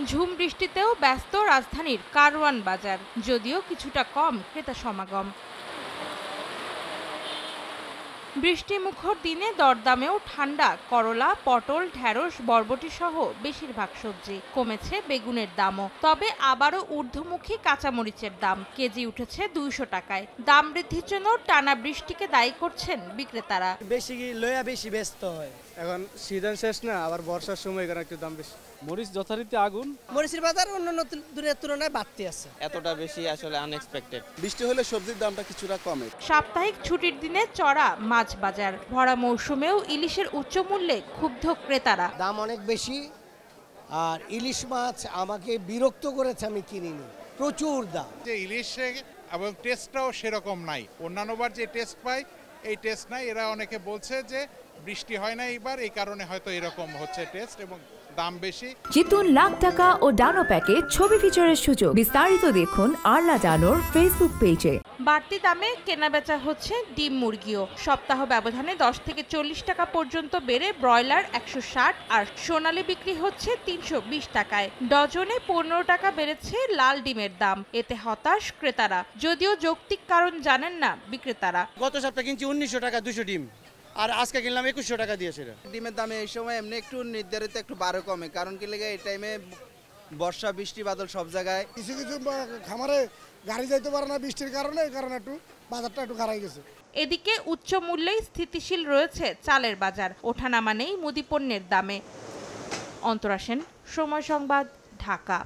ঝুম বৃষ্টিতেও ব্যস্ত রাজধানীর কারওয়ান বাজার, যদিও কিছুটা কম ক্রেতা সমাগম। বৃষ্টিমুখর দিনে দরদামেও ঠান্ডা করলা, পটল, ঢেঁড়স, বরবটি সহ বেশিরভাগ সবজি। কমেছে বেগুনের দামও, তবে আবারও ঊর্ধ্বমুখী কাঁচামরিচের দাম কেজি উঠেছে 200 টাকায়। দাম বৃদ্ধির জন্য টানা বৃষ্টিকে দায়ী করছেন বিক্রেতারা। বেশি লইয়া বেশি ব্যস্ত হয়, এখন সিজন শেষ না, আবার বর্ষার সময় এখানে একটু দাম বেশি। মরিচ যথারীতি আগুন। মরিচের বাজার অন্যান্য দিনের তুলনায় বাড়তি আছে। এতটা বেশি আসলে আনএক্সপেক্টেড। বৃষ্টি হলে সবজির দামটা কিছুটা কমে। সাপ্তাহিক ছুটির দিনে চড়া মাছ বাজার, ভরা মৌসুমেও ইলিশের উচ্চ মূল্যে ক্ষুব্ধ ক্রেতারা। দাম অনেক বেশি, আর ইলিশ মাছ আমাকে বিরক্ত করেছে, আমি কিনিনি, প্রচুর দাম। যে ইলিশে এবং টেস্টটাও সেরকম নাই, অন্যান্যবার যে টেস্ট পাই এই টেস্ট নাই। এরা অনেকে বলছে যে বৃষ্টি হয় না এইবার, এই কারণে হয়তো এরকম হচ্ছে টেস্ট, এবং দাম বেশি। জিতুন লাখ টাকা ও ডানো প্যাকে ছবি ফিচারের সুযোগ। বিস্তারিত দেখুন আরলা ডানোর ফেসবুক পেজে। বাড়তি দামে কেনাবেচা হচ্ছে ডিম মুরগিও। সপ্তাহ ব্যবধানে 10 থেকে 40 টাকা পর্যন্ত বেড়ে ব্রয়লার 160 আর সোনালী বিক্রি হচ্ছে 320 টাকায়। ডজনে 15 টাকা বেড়েছে লাল ডিমের দাম। এতে হতাশ ক্রেতারা, যদিও যৌক্তিক কারণ জানেন না বিক্রেতারা। গত সপ্তাহে কিনছি 1900 টাকা 200 ডিম, আর আজকে কিনলাম 2100 টাকা দিয়ে। সেটা ডিমের দামে এই সময় এমনি একটু নির্ধারিত একটু বারো কমে, কারণ কি লেগে এই টাইমে বর্ষা বৃষ্টি বাদল সব জায়গায়। কিছু কিছু খামারে গাড়ি যাইতে পারে না বৃষ্টির কারণে, এই কারণে একটু বাজারটা একটু খারাপ গেছে। এদিকে উচ্চ মূল্যেই স্থিতিশীল রয়েছে চালের বাজার, ওঠানামা নেই মুদি পণ্যের দামে। অন্তরা সেন, সময় সংবাদ, ঢাকা।